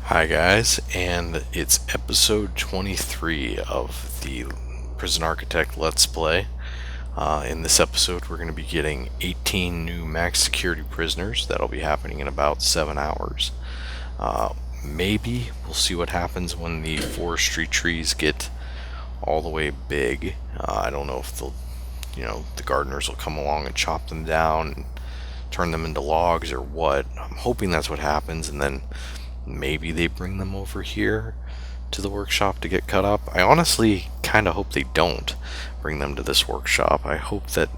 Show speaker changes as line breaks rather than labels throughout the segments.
Hi, guys, and it's episode 23 of the Prison Architect Let's Play. In this episode, we're going to be getting 18 new max security prisoners. That'll be happening in about 7 hours. Maybe we'll see what happens when the forestry trees get all the way big. I don't know if the gardeners will come along and chop them down and turn them into logs or what. I'm hoping that's what happens, and then maybe they bring them over here to the workshop to get cut up. I honestly kind of hope they don't bring them to this workshop. I hope that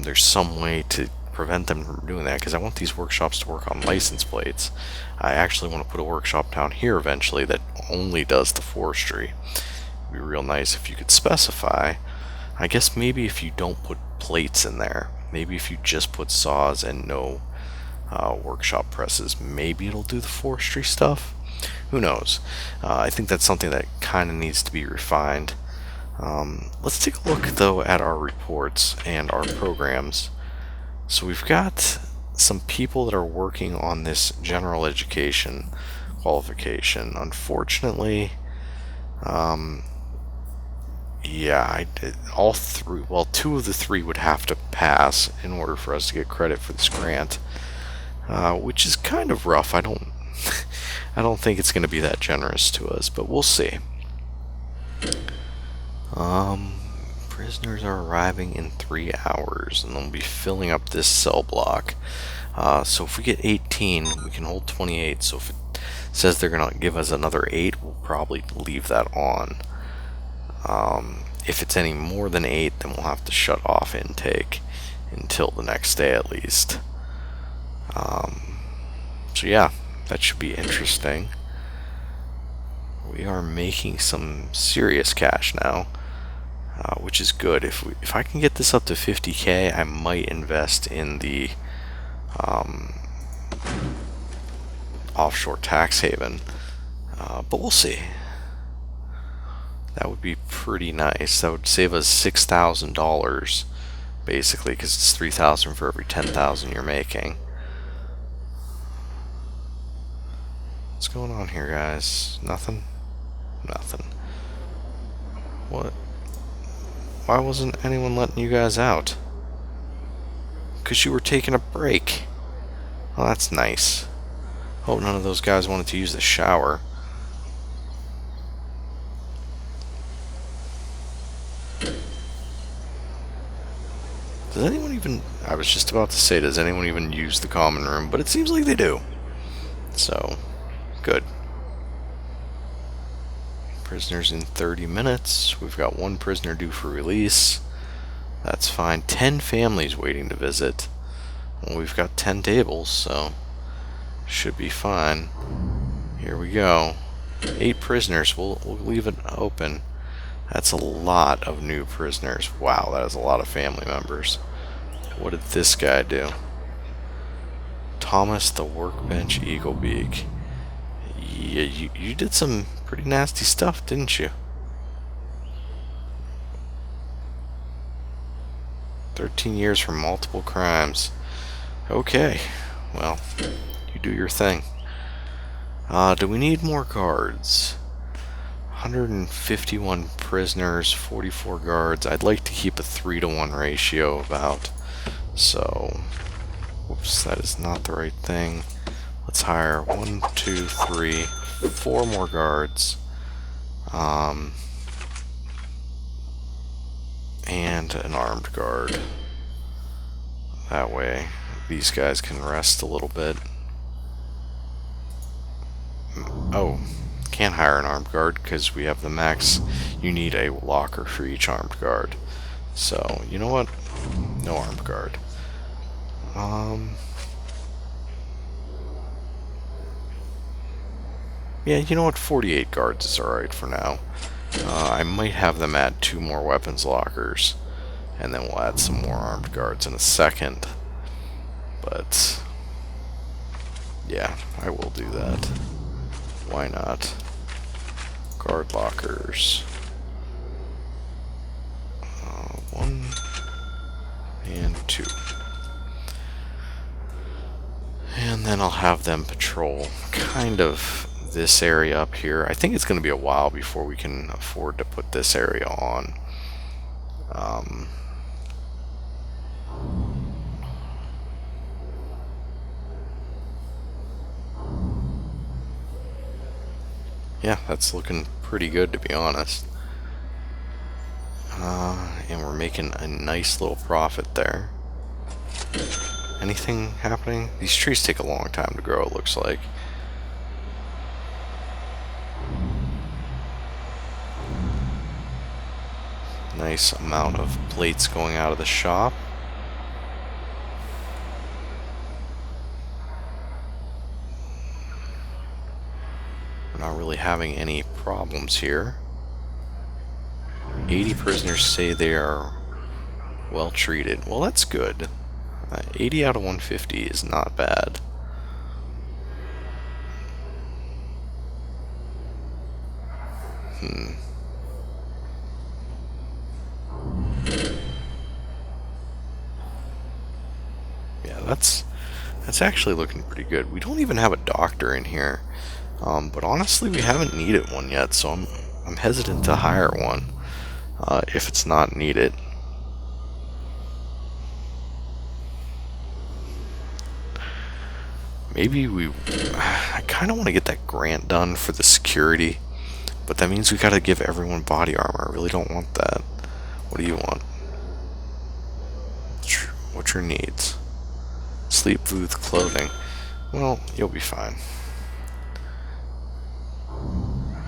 there's some way to prevent them from doing that, because I want these workshops to work on license plates. I actually want to put a workshop down here eventually that only does the forestry. It'd be real nice if you could specify. I guess maybe if you don't put plates in there, maybe if you just put saws and no workshop presses, maybe it'll do the forestry stuff. Who knows? I think that's something that kind of needs to be refined. Let's take a look though at our reports and our programs. So we've got some people that are working on this general education qualification. Unfortunately, all three, well, two of the three would have to pass in order for us to get credit for this grant. Which is kind of rough. I don't I don't think it's going to be that generous to us, but we'll see. Prisoners are arriving in 3 hours, and they'll be filling up this cell block. So if we get 18, we can hold 28. So if it says they're going to give us another 8, we'll probably leave that on. If it's any more than 8, then we'll have to shut off intake until the next day at least. So yeah, that should be interesting. We are making some serious cash now, which is good. If I can get this up to 50k, I might invest in the offshore tax haven, but we'll see. That would be pretty nice. That would save us $6,000 basically, because it's 3,000 for every 10,000 you're making. What's going on here, guys? Nothing? Nothing. What? Why wasn't anyone letting you guys out? Because you were taking a break. Well, that's nice. Hope none of those guys wanted to use the shower. Does anyone even... I was just about to say, does anyone even use the common room? But it seems like they do. So... good. Prisoners in 30 minutes. We've got one prisoner due for release. That's fine. 10 families waiting to visit. Well, we've got 10 tables, so should be fine. Here we go. 8 prisoners. We'll leave it open. That's a lot of new prisoners. Wow, that is a lot of family members. What did this guy do? Thomas the Workbench Eaglebeak. Yeah, you did some pretty nasty stuff, didn't you? 13 years for multiple crimes. Okay, well, you do your thing. Do we need more guards? 151 prisoners, 44 guards. I'd like to keep a 3-to-1 ratio about. So, whoops, that is not the right thing. Let's hire 1, 2, 3, 4 more guards. And an armed guard. That way, these guys can rest a little bit. Oh, can't hire an armed guard because we have the max. You need a locker for each armed guard. So, you know what? No armed guard. Yeah, you know what? 48 guards is alright for now. I might have them add 2 more weapons lockers, and then we'll add some more armed guards in a second. But, yeah, I will do that. Why not? Guard lockers. 1 and 2. And then I'll have them patrol kind of this area up here. I think it's going to be a while before we can afford to put this area on. Yeah, that's looking pretty good, to be honest. And we're making a nice little profit there. Anything happening? These trees take a long time to grow, it looks like. Nice amount of plates going out of the shop. We're not really having any problems here. 80 prisoners say they are well treated. Well, that's good. 80 out of 150 is not bad. Yeah, that's actually looking pretty good. We don't even have a doctor in here, but honestly, we haven't needed one yet, so I'm hesitant to hire one if it's not needed. Maybe I kind of want to get that grant done for the security, but that means we got to give everyone body armor. I really don't want that. What do you want? What's your needs? Sleep booth, clothing. Well, you'll be fine.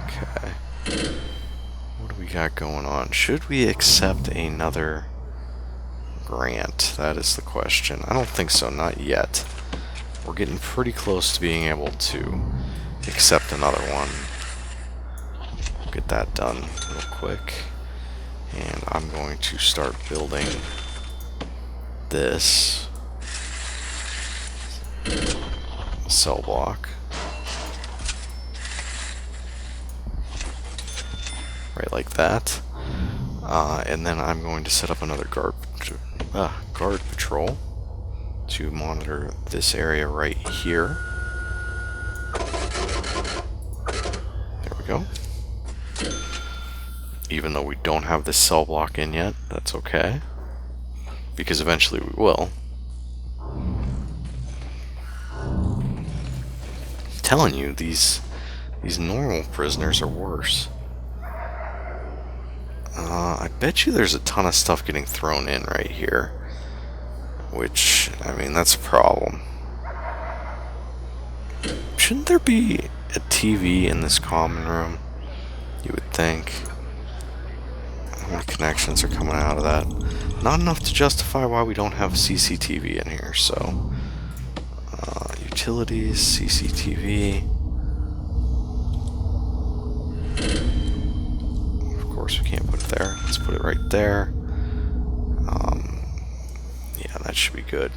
Okay. What do we got going on? Should we accept another grant? That is the question. I don't think so, not yet. We're getting pretty close to being able to accept another one. We'll get that done real quick. And I'm going to start building this cell block. Right like that. And then I'm going to set up another guard patrol to monitor this area right here. There we go. Even though we don't have this cell block in yet, that's okay, because eventually we will. I'm telling you, these normal prisoners are worse. I bet you there's a ton of stuff getting thrown in right here, which, I mean, that's a problem. Shouldn't there be a TV in this common room? You would think. How many connections are coming out of that? Not enough to justify why we don't have CCTV in here, so... utilities, CCTV... Of course we can't put it there. Let's put it right there. Yeah, that should be good.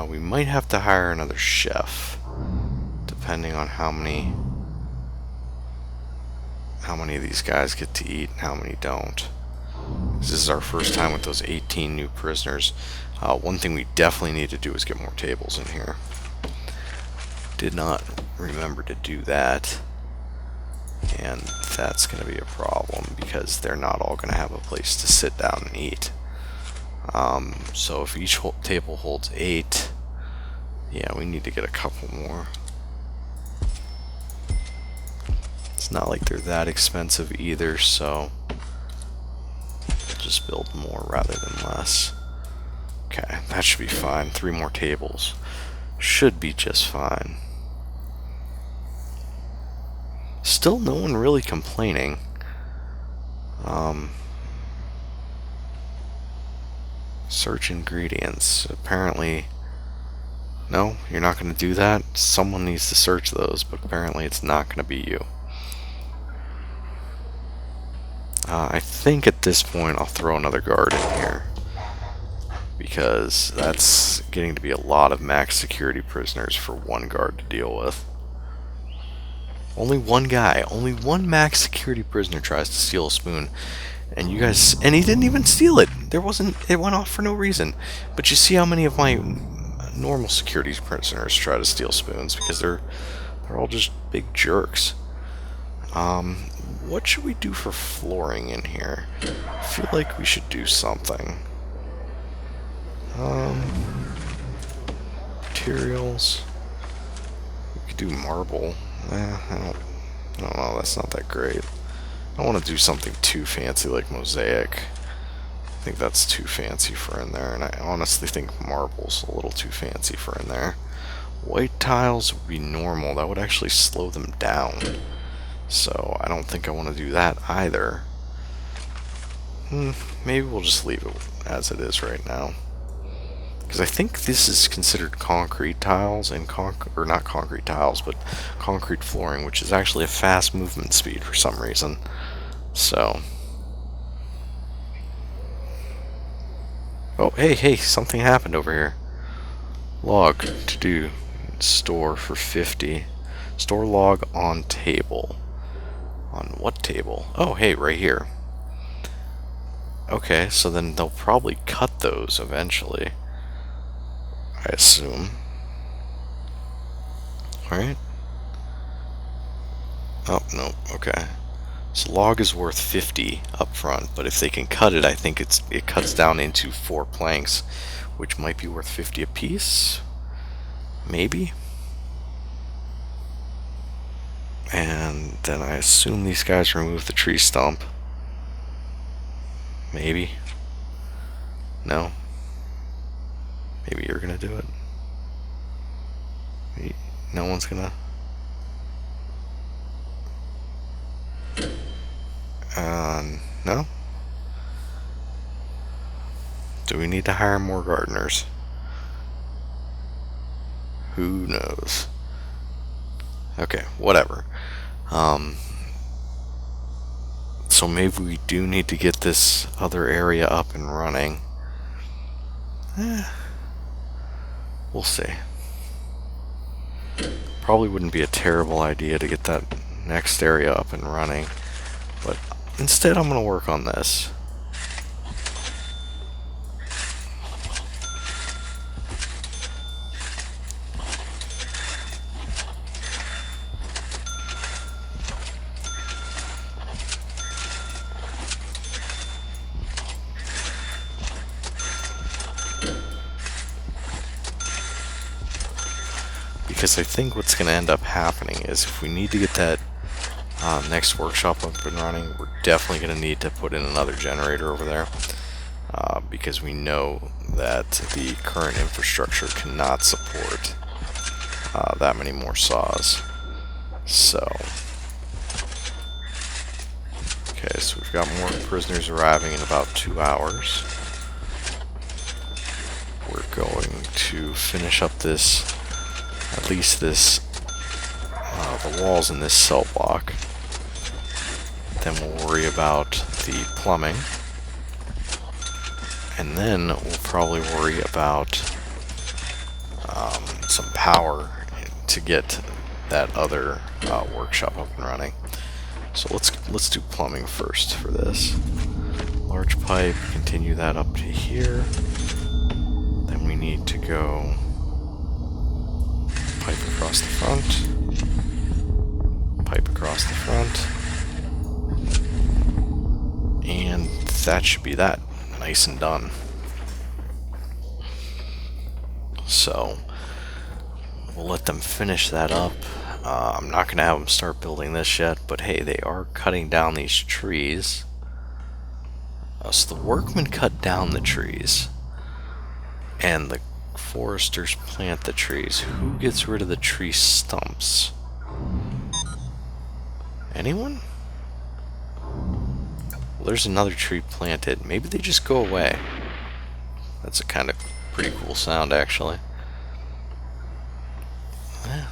We might have to hire another chef, depending on how many of these guys get to eat and how many don't. This is our first time with those 18 new prisoners. One thing we definitely need to do is get more tables in here. Did not remember to do that, and that's going to be a problem because they're not all going to have a place to sit down and eat. So if each table holds 8, yeah, we need to get a couple more. It's not like they're that expensive either, so just build more rather than less. Okay, that should be fine. 3 more tables should be just fine. Still no one really complaining. Search ingredients. Apparently, no, you're not going to do that. Someone needs to search those, but apparently it's not going to be you. I think at this point I'll throw another guard in here, because that's getting to be a lot of max security prisoners for one guard to deal with. Only one guy, only one max security prisoner tries to steal a spoon. And you guys, and he didn't even steal it. It went off for no reason. But you see how many of my normal security prisoners try to steal spoons because they're all just big jerks. What should we do for flooring in here? I feel like we should do something. Materials. We could do marble. I don't know, that's not that great. I don't want to do something too fancy like mosaic. I think that's too fancy for in there, and I honestly think marble's a little too fancy for in there. White tiles would be normal. That would actually slow them down. So I don't think I want to do that either. Maybe we'll just leave it as it is right now. Because I think this is considered concrete tiles, and or not concrete tiles, but concrete flooring, which is actually a fast movement speed for some reason. So, oh, hey, something happened over here. Log to do, store for 50. Store log on table. On what table? Oh, hey, right here. Okay, so then they'll probably cut those eventually, I assume. Alright. Oh, no, okay. So log is worth 50 up front, but if they can cut it, I think it cuts down into 4 planks, which might be worth 50 apiece. Maybe. And then I assume these guys remove the tree stump. Maybe. No. Maybe you're gonna do it. No one's gonna. No? Do we need to hire more gardeners? Who knows? Okay, whatever. So maybe we do need to get this other area up and running. We'll see. Probably wouldn't be a terrible idea to get that next area up and running, but instead I'm going to work on this. Because I think what's going to end up happening is if we need to get that next workshop up and running, we're definitely going to need to put in another generator over there. Because we know that the current infrastructure cannot support that many more saws. So, okay, so we've got more prisoners arriving in about 2 hours. We're going to finish up this, at least this, the walls in this cell block. Then we'll worry about the plumbing. And then we'll probably worry about some power to get that other workshop up and running. So let's do plumbing first for this. Large pipe, continue that up to here. Then we need to go pipe across the front. Pipe across the front. And that should be that. Nice and done. So we'll let them finish that up. I'm not going to have them start building this yet, but hey, they are cutting down these trees. So the workmen cut down the trees, and the foresters plant the trees. Who gets rid of the tree stumps? Anyone? Well, there's another tree planted. Maybe they just go away. That's a kind of pretty cool sound, actually. Yeah.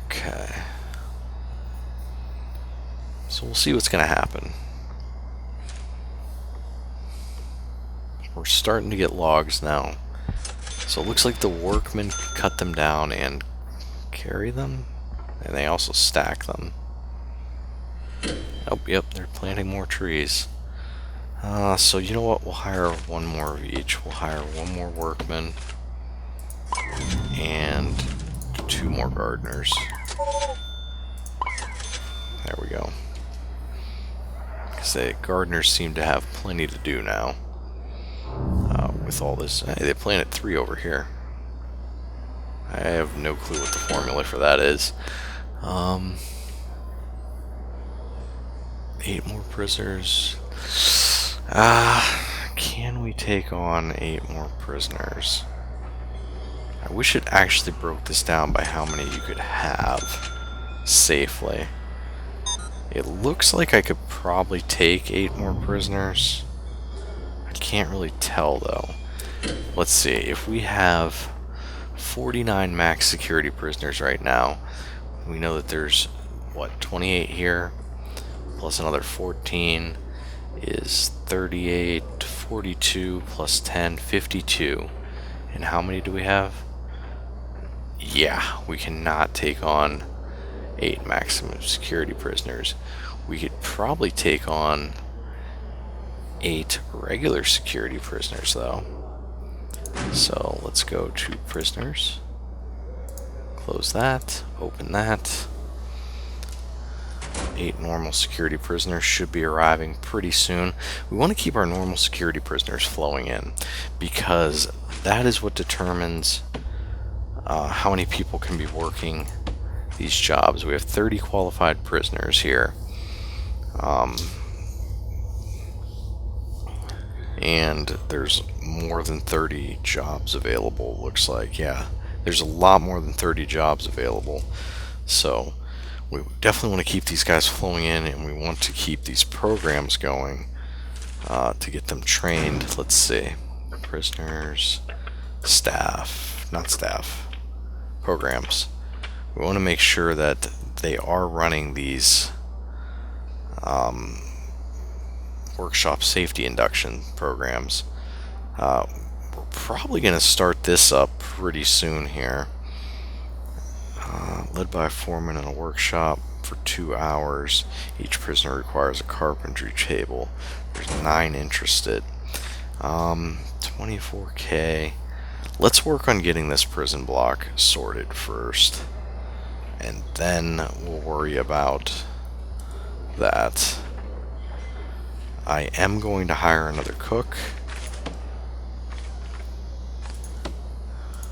Okay. So we'll see what's going to happen. We're starting to get logs now. So it looks like the workmen cut them down and carry them, and they also stack them. Oh, yep, they're planting more trees. So you know what? We'll hire one more of each. We'll hire one more workman and 2 more gardeners. There we go. Because the gardeners seem to have plenty to do now. With all this, hey, they planted 3 over here. I have no clue what the formula for that is. 8 more prisoners. Can we take on 8 more prisoners? I wish it actually broke this down by how many you could have safely. It looks like I could probably take 8 more prisoners. I can't really tell though. Let's see, if we have 49 max security prisoners right now, we know that there's, what, 28 here, plus another 14 is 38, 42, plus 10, 52. And how many do we have? Yeah, we cannot take on 8 maximum security prisoners. We could probably take on 8 regular security prisoners though. So let's go to prisoners. Close that, open that. 8 normal security prisoners should be arriving pretty soon. We want to keep our normal security prisoners flowing in because that is what determines how many people can be working these jobs. We have 30 qualified prisoners here. And there's more than 30 jobs available, looks like. Yeah, there's a lot more than 30 jobs available. So we definitely want to keep these guys flowing in, and we want to keep these programs going to get them trained. Let's see. Prisoners, staff, not staff, programs. We want to make sure that they are running these workshop safety induction programs. We're probably going to start this up pretty soon here. Led by a foreman in a workshop for 2 hours. Each prisoner requires a carpentry table. There's 9 interested. 24K. Let's work on getting this prison block sorted first, and then we'll worry about that. I am going to hire another cook.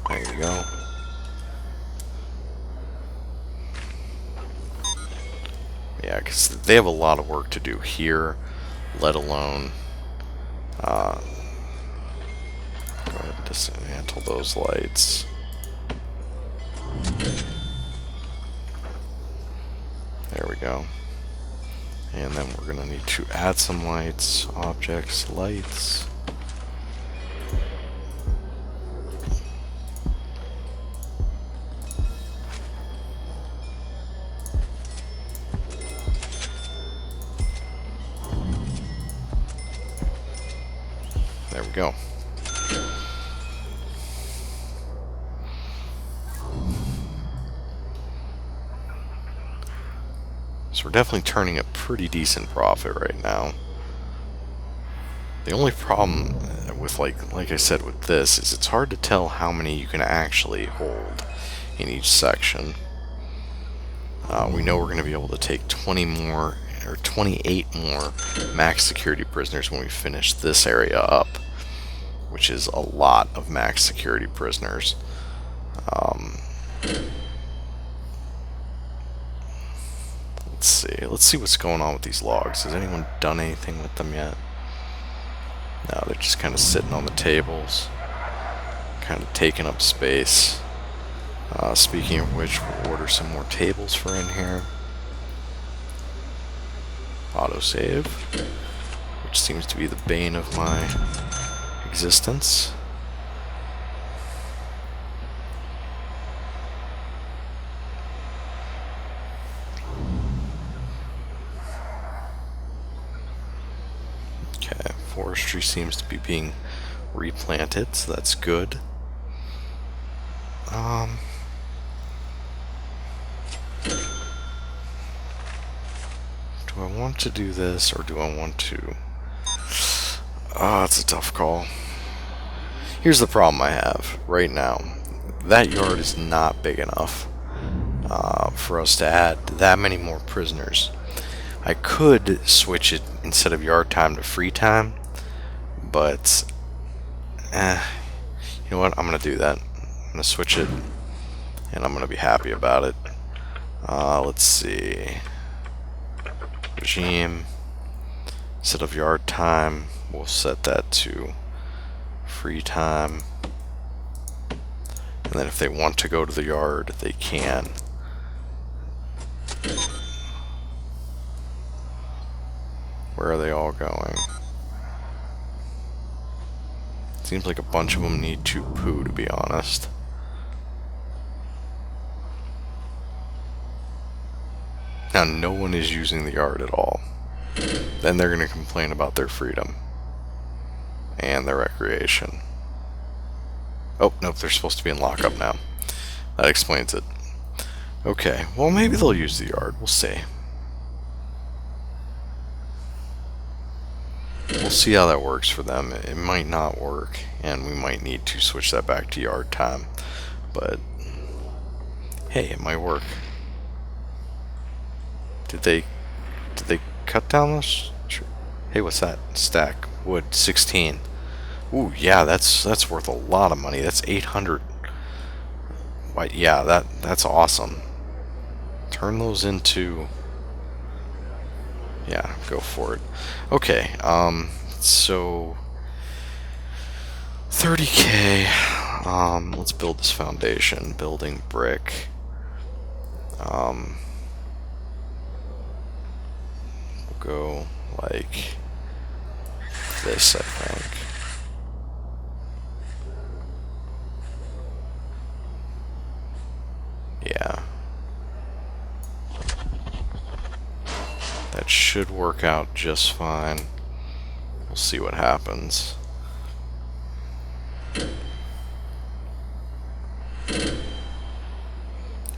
There you go. Yeah, because they have a lot of work to do here, let alone go ahead and dismantle those lights. There we go. And then we're going to need to add some lights, objects, lights. There we go. So we're definitely turning a pretty decent profit right now. The only problem with, like I said, with this is it's hard to tell how many you can actually hold in each section. We know we're going to be able to take 20 more or 28 more max security prisoners when we finish this area up, which is a lot of max security prisoners. Let's see what's going on with these logs. Has anyone done anything with them yet? No, they're just kind of sitting on the tables, kind of taking up space. Speaking of which, we'll order some more tables for in here. Autosave, which seems to be the bane of my existence. Okay, forestry seems to be being replanted, so that's good. want to do this, or do I want to... Oh, it's a tough call. Here's the problem I have right now. That yard is not big enough for us to add that many more prisoners. I could switch it instead of yard time to free time, but you know what? I'm going to do that. I'm going to switch it, and I'm going to be happy about it. Let's see. Regime. Instead of yard time, we'll set that to free time. And then if they want to go to the yard, they can. Where are they all going? Seems like a bunch of them need to poo, to be honest. Now, no one is using the yard at all. Then they're going to complain about their freedom and their recreation. Oh, nope, they're supposed to be in lockup now. That explains it. Okay, well, maybe they'll use the yard. We'll see. We'll see how that works for them. It might not work, and we might need to switch that back to yard time. But, hey, it might work. Did they cut down this? Hey, what's that? Stack wood 16. Ooh, yeah, that's worth a lot of money. That's 800. Why, yeah, that's awesome. Turn those into... Yeah, go for it. Okay, so 30K. Let's build this foundation. Building brick. We'll go like this, I think. Yeah. That should work out just fine. We'll see what happens.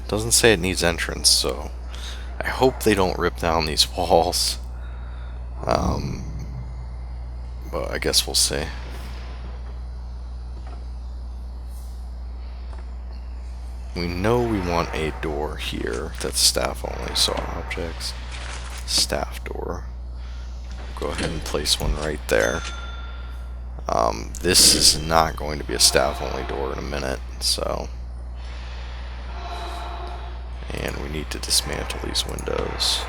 Doesn't say it needs entrance, so I hope they don't rip down these walls. But I guess we'll see. We know we want a door here that's staff only, so objects, staff door. Go ahead and place one right there. This is not going to be a staff only door in a minute, so. And we need to dismantle these windows,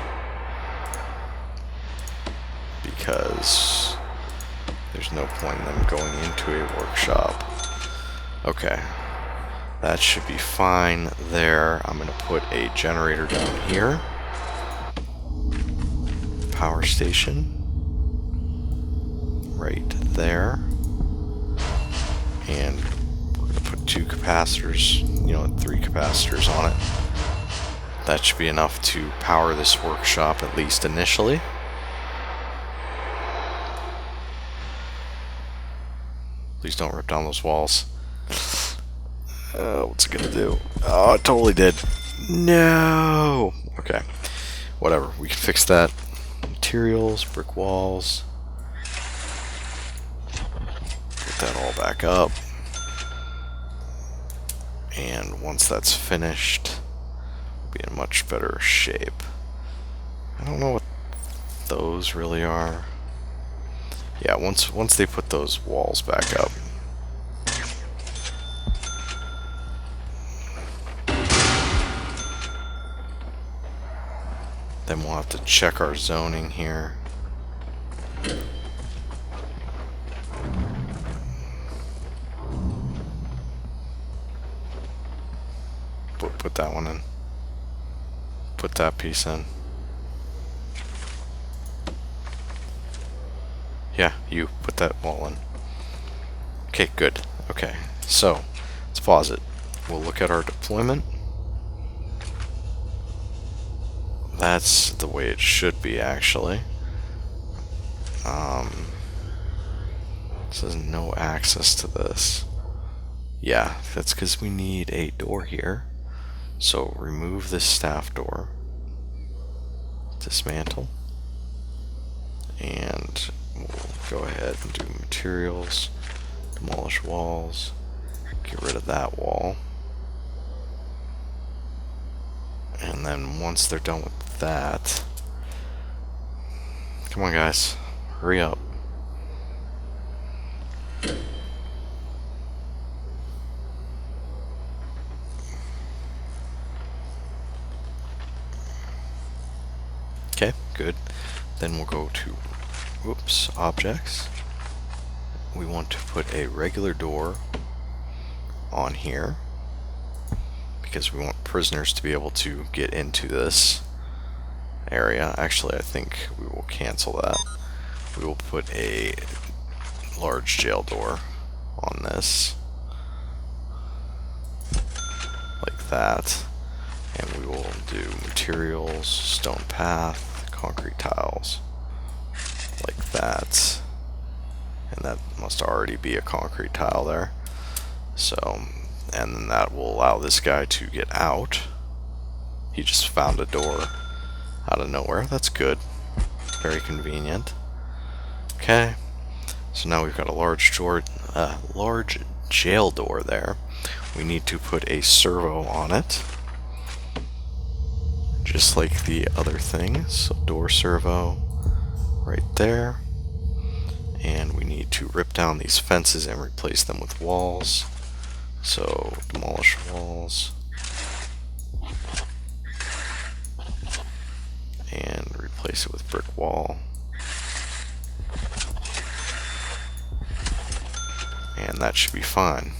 because there's no point in them going into a workshop. Okay. That should be fine there. I'm going to put a generator down here. Power station. Right there. And we're going to put 2 capacitors, 3 capacitors on it. That should be enough to power this workshop, at least initially. Please don't rip down those walls. What's it gonna do? Oh, it totally did. No! Okay. Whatever. We can fix that. Materials, brick walls. Put that all back up. And once that's finished, we'll be in much better shape. I don't know what those really are. Yeah, once they put those walls back up. Then we'll have to check our zoning here. Put that one in. Put that piece in. Yeah, you put that wall in. Okay, good. Okay, so let's pause it. We'll look at our deployment. That's the way it should be, actually. It says no access to this. Yeah, that's because we need a door here. So remove this staff door. Dismantle. And we'll go ahead and do materials, demolish walls, get rid of that wall. And then once they're done with that, come on guys, hurry up. Okay, good. Then we'll go to, objects. We want to put a regular door on here because we want prisoners to be able to get into this area. Actually, I think we will cancel that. We will put a large jail door on this, like that. And we will do materials, stone path, concrete tiles, like that. And that must already be a concrete tile there. So, and then that will allow this guy to get out. He just found a door out of nowhere. That's good. Very convenient. Okay. So now we've got a large jail door there. We need to put a servo on it, just like the other thing. So door servo right there. And we need to rip down these fences and replace them with walls. So demolish walls and replace it with brick wall. And that should be fine.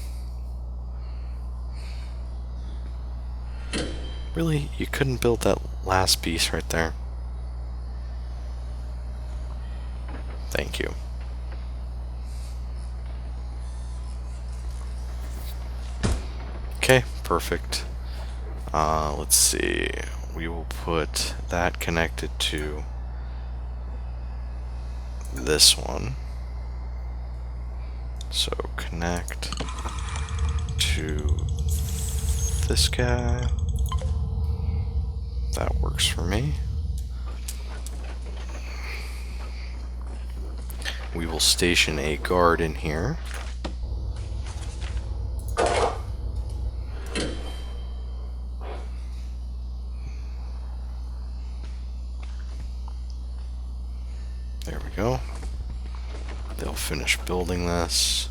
Really? You couldn't build that last piece right there? Thank you. Okay, perfect. Let's see. We will put that connected to this one. So connect to this guy. That works for me. We will station a guard in here. There we go. They'll finish building this.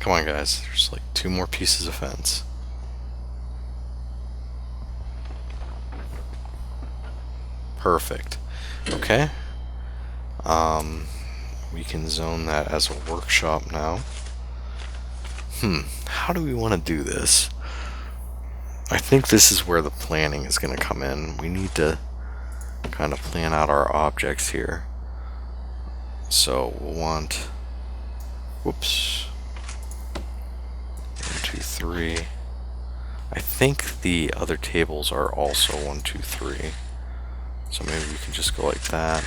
Come on guys, there's like 2 more pieces of fence. Perfect. Okay. We can zone that as a workshop now. How do we want to do this? I think this is where the planning is going to come in. We need to kind of plan out our objects here. So we'll want, 1, 2, 3. I think the other tables are also 1, 2, 3. So maybe we can just go like that.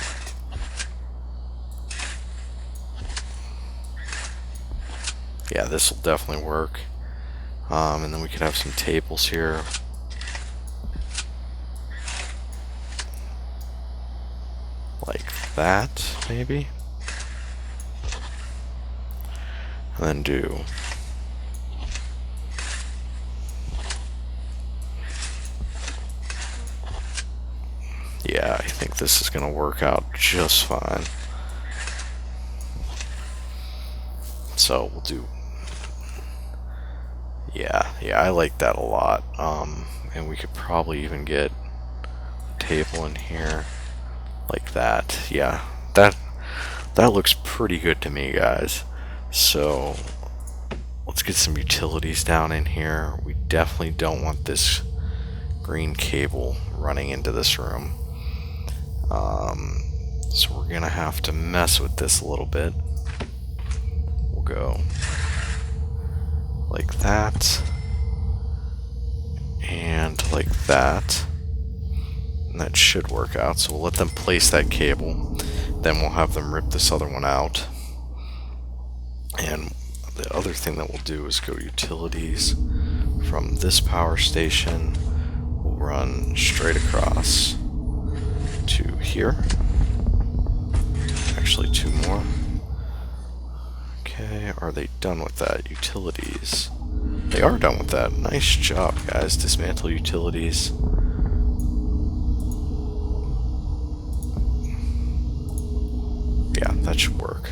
Yeah, this will definitely work. And then we could have some tables here. Like that, maybe. And then do yeah, I think this is gonna work out just fine. So we'll do, yeah, I like that a lot. And we could probably even get a table in here like that. Yeah, that looks pretty good to me, guys. So let's get some utilities down in here. We definitely don't want this green cable running into this room. So we're gonna have to mess with this a little bit. We'll go like that and like that, and that should work out. So we'll let them place that cable, then we'll have them rip this other one out. And the other thing that we'll do is go utilities from this power station. We'll run straight across to here. Actually, 2 more. Okay, are they done with that? Utilities. They are done with that. Nice job, guys. Dismantle utilities. Yeah, that should work.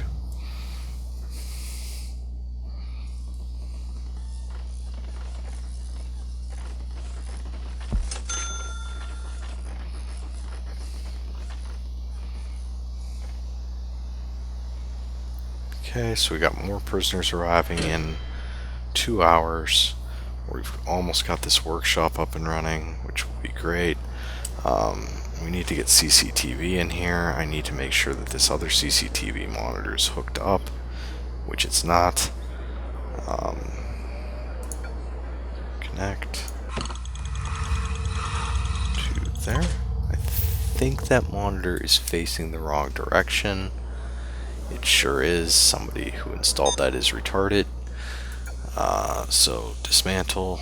Okay, so we got more prisoners arriving in 2 hours. We've almost got this workshop up and running, which will be great. We need to get CCTV in here. I need to make sure that this other CCTV monitor is hooked up, which it's not. Connect to there. I think that monitor is facing the wrong direction. It sure is. Somebody who installed that is retarded. So dismantle.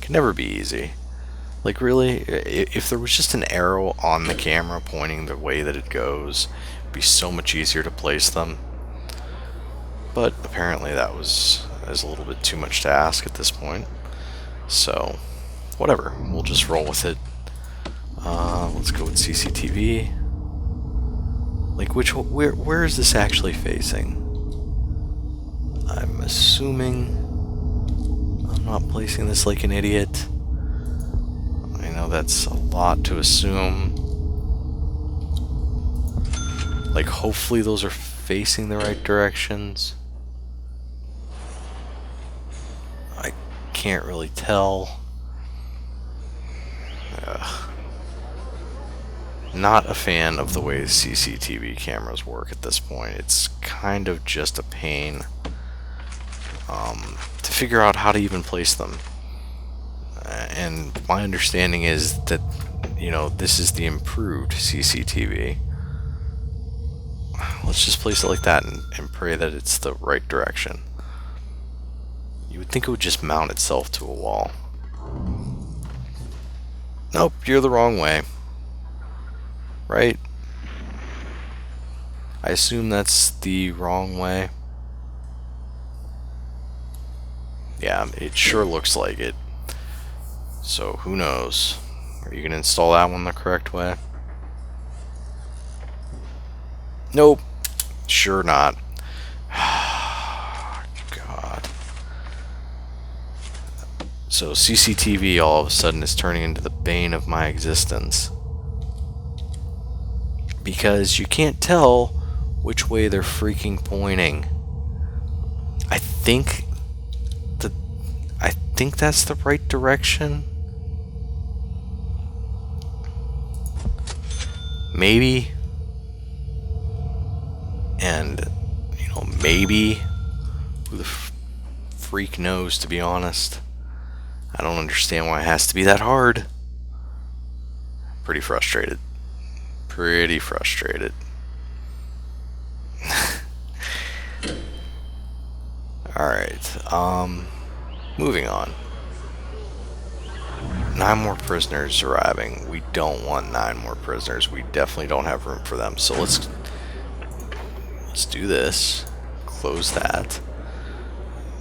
Can never be easy. Like, really, if there was just an arrow on the camera pointing the way that it goes, it'd be so much easier to place them. But apparently that is a little bit too much to ask at this point. So, whatever. We'll just roll with it. Let's go with CCTV. Like, where is this actually facing? I'm assuming I'm not placing this like an idiot. I know that's a lot to assume. Like, hopefully those are facing the right directions. I can't really tell. Not a fan of the way CCTV cameras work at this point. It's kind of just a pain to figure out how to even place them. And my understanding is that, you know, this is the improved CCTV. Let's just place it like that and pray that it's the right direction. You would think it would just mount itself to a wall. Nope, you're the wrong way. Right? I assume that's the wrong way. Yeah, it sure looks like it. So, who knows? Are you going to install that one the correct way? Nope. Sure not. God. So, CCTV all of a sudden is turning into the bane of my existence. Because you can't tell which way they're freaking pointing. I think that's the right direction. Maybe. And, you know, maybe. Who the freak knows, to be honest. I don't understand why it has to be that hard. Pretty frustrated. Pretty frustrated. Alright, moving on. 9 more prisoners arriving. We don't want 9 more prisoners. We definitely don't have room for them. So let's do this. Close that.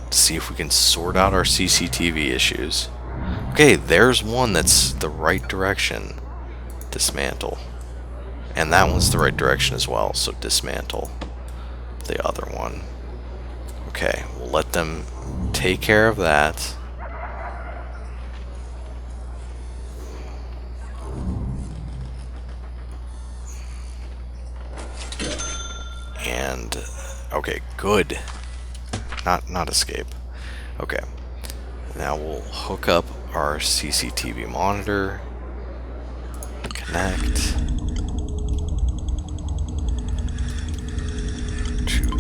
See if we can sort out our CCTV issues. Okay, there's one that's the right direction. Dismantle. And that one's the right direction as well, so dismantle the other one. Okay, we'll let them take care of that. And, okay, good. Not escape. Okay. Now we'll hook up our CCTV monitor. Connect.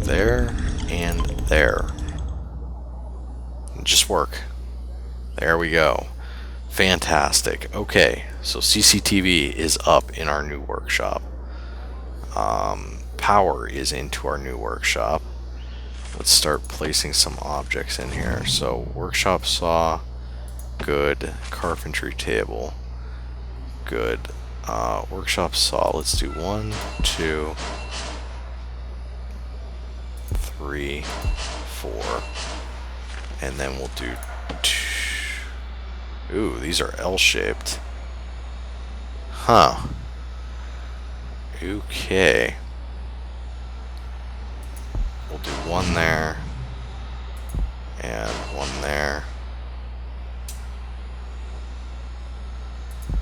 There and there. Just work. There we go. Fantastic. Okay, so CCTV is up in our new workshop. Power is into our new workshop. Let's start placing some objects in here. So workshop saw, good. Carpentry table. good. Workshop saw. Let's do 1, 2, 3, 4, and then we'll do 2. Ooh, these are L-shaped. Huh. Okay. We'll do 1 there, and 1 there,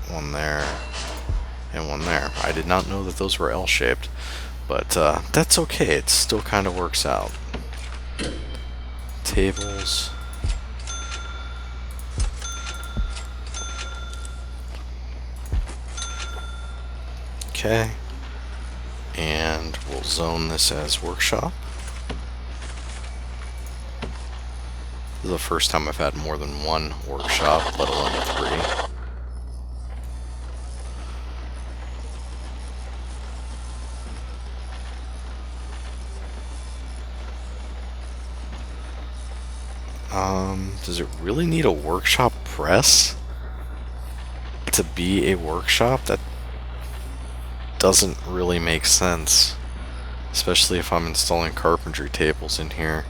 1 there, and 1 there. I did not know that those were L-shaped, but that's okay. It still kind of works out. Tables. Okay. And we'll zone this as workshop. This is the first time I've had more than 1 workshop, let alone 3. Does it really need a workshop press to be a workshop? That doesn't really make sense, especially if I'm installing carpentry tables in here.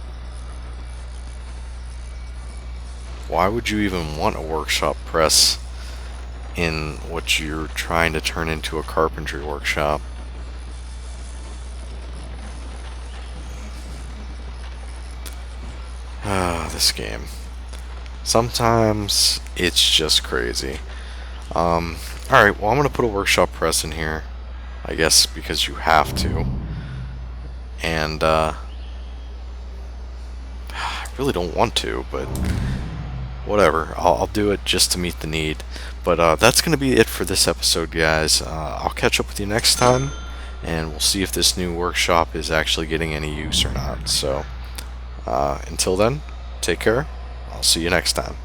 Why would you even want a workshop press in what you're trying to turn into a carpentry workshop? This game. Sometimes it's just crazy. Alright, well, I'm going to put a workshop press in here, I guess, because you have to. And, I really don't want to, but whatever. I'll do it just to meet the need. But that's going to be it for this episode, guys. I'll catch up with you next time, and we'll see if this new workshop is actually getting any use or not. So, until then, take care. I'll see you next time.